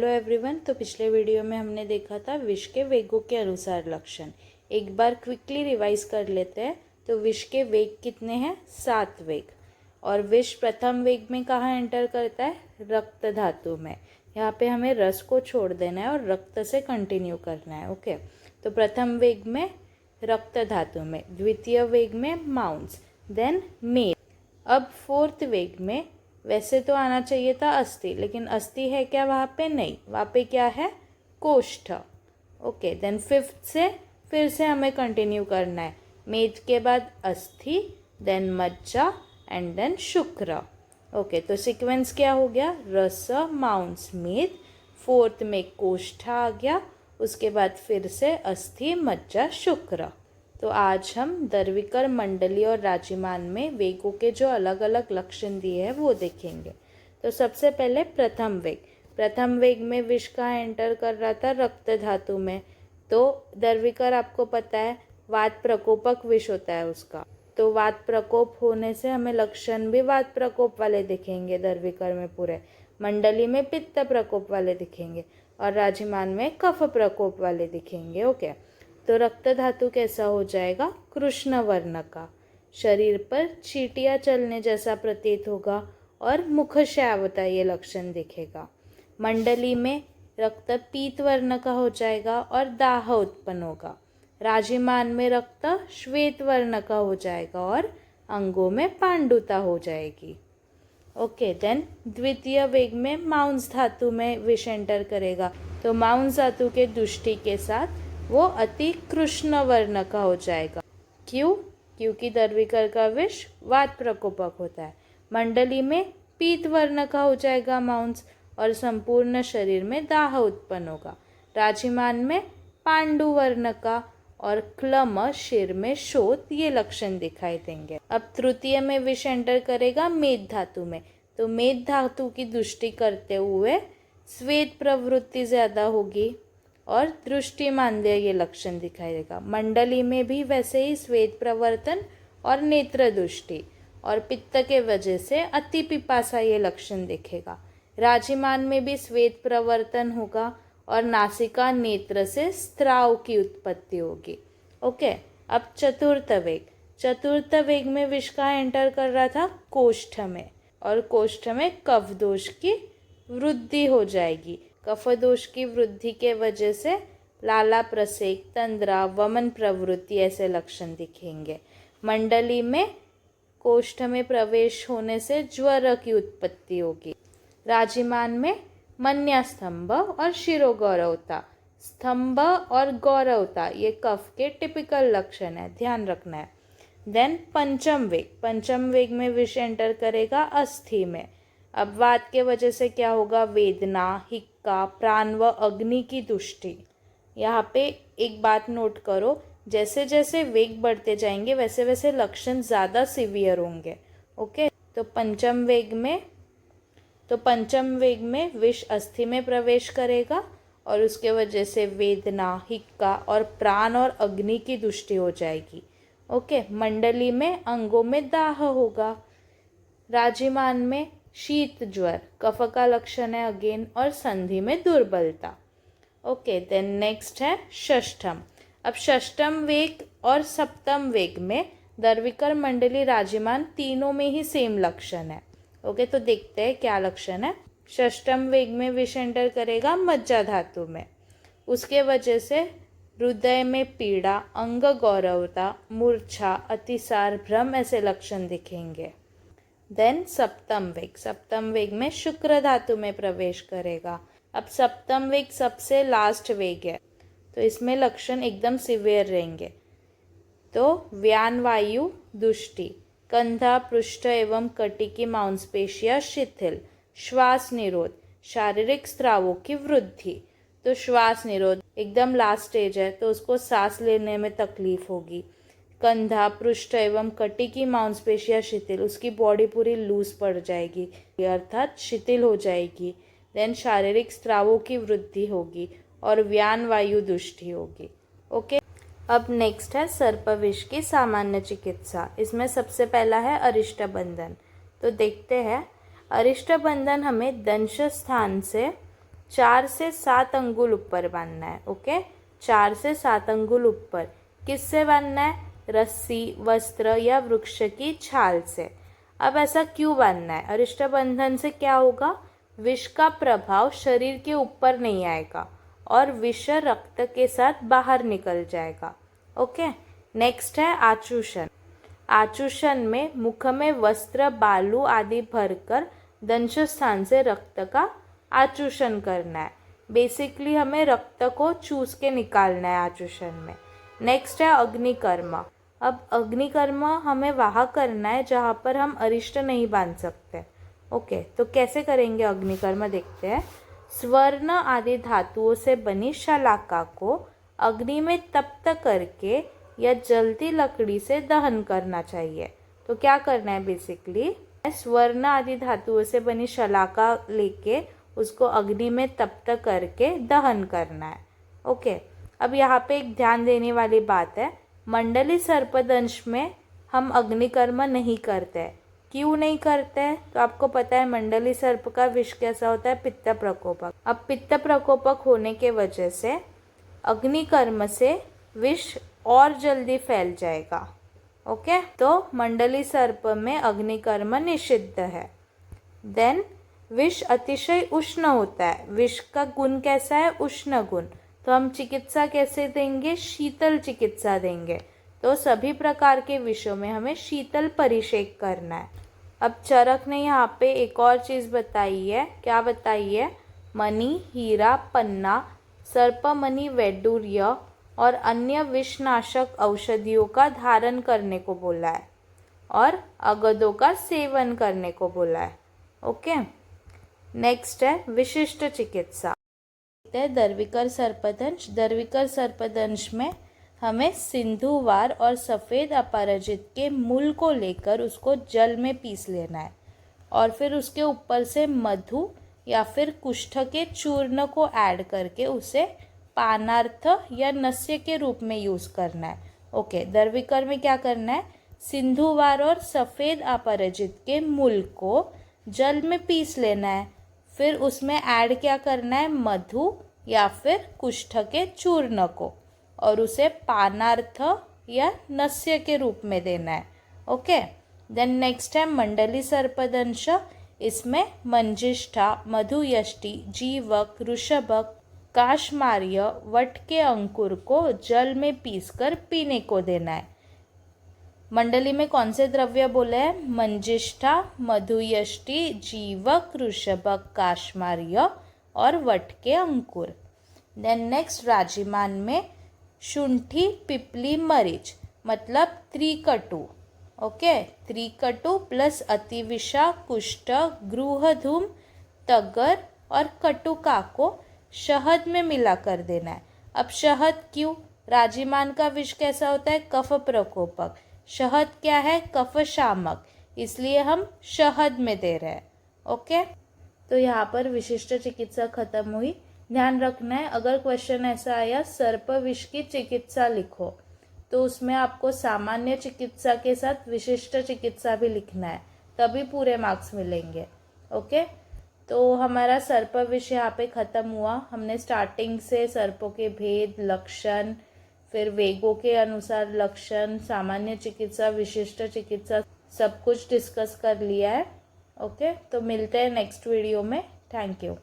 Hello everyone. तो पिछले video में हमने देखा था विष के वेगों के अनुसार लक्षण। एक बार क्विकली रिवाइज कर लेते हैं। तो विष के वेग कितने हैं? 7 वेग। और विष प्रथम वेग में कहाँ एंटर करता है? रक्त धातु में। यहाँ पे हमें रस को छोड़ देना है और रक्त से कंटिन्यू करना है। ओके, तो प्रथम वेग में रक्त धातु में, द्वितीय वेग में मांस, देन मेद। अब फोर्थ वेग में वैसे तो आना चाहिए था अस्थि, लेकिन अस्थि है क्या वहाँ पे? नहीं, वहाँ पे क्या है? कोष्ठ। ओके, देन फिफ्थ से फिर से हमें कंटिन्यू करना है। मेद के बाद अस्थि, देन मज्जा एंड देन शुक्र। ओके, तो सीक्वेंस क्या हो गया? रस, मांस, मेद, फोर्थ में कोष्ठ आ गया, उसके बाद फिर से अस्थि, मज्जा, शुक्र। तो आज हम दर्विकर, मंडली और राजिमान में वेगों के जो अलग अलग लक्षण दिए हैं वो देखेंगे। तो सबसे पहले प्रथम वेग। प्रथम वेग में विष कहाँ एंटर कर रहा था? रक्त धातु में। तो दर्विकर आपको पता है वात प्रकोपक विष होता है उसका। तो वात प्रकोप होने से हमें लक्षण भी वात प्रकोप वाले दिखेंगे दर्विकर में पूरे। मंडली में पित्त प्रकोप वाले दिखेंगे और राजिमान में कफ प्रकोप वाले दिखेंगे। ओके, तो रक्त धातु कैसा हो जाएगा? कृष्ण वर्ण का। शरीर पर चींटियां चलने जैसा प्रतीत होगा और मुख श्यावता ये लक्षण दिखेगा। मंडली में रक्त पीत वर्ण का हो जाएगा और दाह उत्पन्न होगा। राजिमान में रक्त श्वेत वर्ण का हो जाएगा और अंगों में पांडुता हो जाएगी। ओके, देन द्वितीय वेग में मांस धातु में विष एंटर करेगा। तो मांस धातु के दुष्टि के साथ वो अति कृष्ण वर्ण का हो जाएगा। क्यों? क्योंकि दर्विकर का विष वात प्रकोपक होता है। मंडली में पीत वर्ण का हो जाएगा मांस और संपूर्ण शरीर में दाह उत्पन्न होगा। राजिमान में पांडु वर्ण का और क्लम, शिर में शोथ, ये लक्षण दिखाई देंगे। अब तृतीय में विष एंटर करेगा मेद धातु में। तो मेद धातु की दृष्टि करते हुए श्वेत प्रवृत्ति ज्यादा होगी और दृष्टि मांद्य ये लक्षण दिखाई देगा। मंडली में भी वैसे ही श्वेत प्रवर्तन और नेत्र दृष्टि और पित्त के वजह से अति पिपासा ये लक्षण दिखेगा। राजिमान में भी श्वेत प्रवर्तन होगा और नासिका नेत्र से स्त्राव की उत्पत्ति होगी। ओके, अब चतुर्थ वेग। चतुर्थ वेग में विष का एंटर कर रहा था कोष्ठ में, और कोष्ठ में कफ दोष की वृद्धि हो जाएगी। कफ दोष की वृद्धि के वजह से लाला प्रसेक, तंद्रा, वमन प्रवृत्ति ऐसे लक्षण दिखेंगे। मंडली में कोष्ठ में प्रवेश होने से ज्वर की उत्पत्ति होगी। राजिमान में मन्या स्तंभ और शिरोगौरवता। स्तंभ और गौरवता ये कफ के टिपिकल लक्षण है, ध्यान रखना है। देन पंचम वेग। पंचम वेग में विष एंटर करेगा अस्थि में। अब वात के वजह से क्या होगा? वेदना, हिक्का, प्राण व अग्नि की तुष्टि। यहाँ पे एक बात नोट करो, जैसे जैसे वेग बढ़ते जाएंगे वैसे वैसे लक्षण ज़्यादा सीवियर होंगे। ओके, तो पंचम वेग में विष अस्थि में प्रवेश करेगा और उसके वजह से वेदना, हिक्का और प्राण और अग्नि की तुष्टि हो जाएगी। ओके, मंडली में अंगों में दाह होगा। राजिमान में शीत ज्वर, कफ का लक्षण है अगेन, और संधि में दुर्बलता। ओके, देन नेक्स्ट है षष्ठम। अब षष्ठम वेग और सप्तम वेग में दर्विकर, मंडली, राजिमान तीनों में ही सेम लक्षण है। ओके, तो देखते हैं क्या लक्षण है। षष्ठम वेग में विष एंटर करेगा मज्जा धातु में। उसके वजह से हृदय में पीड़ा, अंग गौरवता, मूर्छा, अतिसार, भ्रम ऐसे लक्षण दिखेंगे। देन सप्तम वेग। सप्तम वेग में शुक्र धातु में प्रवेश करेगा। अब सप्तम वेग सबसे लास्ट वेग है, तो इसमें लक्षण एकदम सिवियर रहेंगे। तो व्यान वायु दुष्टि, कंधा, पृष्ठ एवं कटी की मांसपेशियां शिथिल, श्वास निरोध, शारीरिक स्रावों की वृद्धि। तो श्वास निरोध एकदम लास्ट स्टेज है, तो उसको सांस लेने में तकलीफ होगी। कंधा, पृष्ठ एवं कटी की मांसपेशियां शिथिल, उसकी बॉडी पूरी लूज पड़ जाएगी अर्थात शिथिल हो जाएगी। देन शारीरिक स्रावों की वृद्धि होगी और व्यान वायु दुष्टि होगी। ओके, अब नेक्स्ट है सर्पविष की सामान्य चिकित्सा। इसमें सबसे पहला है अरिष्ट बंधन। तो देखते हैं, अरिष्ट बंधन हमें दंश स्थान से 4 से 7 अंगुल ऊपर बांधना है। ओके, 4 से 7 अंगुल ऊपर। किससे बांधना है? रस्सी, वस्त्र या वृक्ष की छाल से। अब ऐसा क्यों बांधना है? अरिष्ट बंधन से क्या होगा? विष का प्रभाव शरीर के ऊपर नहीं आएगा और विष रक्त के साथ बाहर निकल जाएगा। ओके, नेक्स्ट है आचूषण। आचूषण में मुख में वस्त्र, बालू आदि भरकर दंश स्थान से रक्त का आचूषण करना है। बेसिकली हमें रक्त को चूस के निकालना है आचूषण में। नेक्स्ट है अग्निकर्म। अब अग्निकर्म हमें वहाँ करना है जहाँ पर हम अरिष्ट नहीं बांध सकते। ओके, तो कैसे करेंगे अग्निकर्म देखते हैं। स्वर्ण आदि धातुओं से बनी शलाका को अग्नि में तप्त करके या जलती लकड़ी से दहन करना चाहिए। तो क्या करना है बेसिकली, स्वर्ण आदि धातुओं से बनी शलाका लेके उसको अग्नि में तप्त करके दहन करना है। ओके, अब यहाँ पे एक ध्यान देने वाली बात है, मंडली सर्पदंश में हम अग्निकर्म नहीं करते। क्यों नहीं करते हैं? तो आपको पता है मंडली सर्प का विष कैसा होता है? पित्त प्रकोपक। अब पित्त प्रकोपक होने के वजह से अग्निकर्म से विष और जल्दी फैल जाएगा। ओके, तो मंडली सर्प में अग्निकर्म निषिद्ध है। देन विष अतिशय उष्ण होता है। विष का गुण कैसा है? उष्ण गुण। तो हम चिकित्सा कैसे देंगे? शीतल चिकित्सा देंगे। तो सभी प्रकार के विषों में हमें शीतल परिषेक करना है। अब चरक ने यहाँ पे एक और चीज़ बताई है। क्या बताई है? मणि, हीरा, पन्ना, सर्पमणि, वैडूर्य और अन्य विषनाशक औषधियों का धारण करने को बोला है और अगदों का सेवन करने को बोला है। ओके, नेक्स्ट है विशिष्ट चिकित्सा। दर्विकर सर्पदंश। दर्विकर सर्पदंश में हमें सिंधुवार और सफ़ेद अपराजित के मूल को लेकर उसको जल में पीस लेना है और फिर उसके ऊपर से मधु या फिर कुष्ठ के चूर्ण को ऐड करके उसे पानार्थ या नस्य के रूप में यूज़ करना है। ओके, दर्विकर में क्या करना है? सिंधुवार और सफ़ेद अपराजित के मूल को जल में पीस लेना है, फिर उसमें ऐड क्या करना है? मधु या फिर कुष्ठ के चूर्ण को, और उसे पानार्थ या नस्य के रूप में देना है। ओके, देन नेक्स्ट है मंडली सर्पदंश। इसमें मंजिष्ठा, मधुयष्टि, जीवक, ऋषभक, काशमार्य, वट के अंकुर को जल में पीसकर पीने को देना है। मंडली में कौन से द्रव्य बोले हैं? मंजिष्ठा, मधुयष्टि, जीवक, ऋषभक, काशमार्य और वट के अंकुर। देन नेक्स्ट राजिमान में शुंठी, पिपली, मरीच मतलब त्रिकटु। ओके, त्रिकटु प्लस अतिविषा, कुष्ठ, गृहधूम, तगर और कटुका को शहद में मिला कर देना है। अब शहद क्यों? राजिमान का विष कैसा होता है? कफ प्रकोपक। शहद क्या है? कफ शामक, इसलिए हम शहद में दे रहे हैं। ओके, तो यहाँ पर विशिष्ट चिकित्सा खत्म हुई। ध्यान रखना है, अगर क्वेश्चन ऐसा आया सर्प विष की चिकित्सा लिखो, तो उसमें आपको सामान्य चिकित्सा के साथ विशिष्ट चिकित्सा भी लिखना है, तभी पूरे मार्क्स मिलेंगे। ओके, तो हमारा सर्प विष यहाँ पे ख़त्म हुआ। हमने स्टार्टिंग से सर्पों के भेद, लक्षण, फिर वेगों के अनुसार लक्षण, सामान्य चिकित्सा, विशिष्ट चिकित्सा सब कुछ डिस्कस कर लिया है। ओके, तो मिलते हैं नेक्स्ट वीडियो में। Thank you.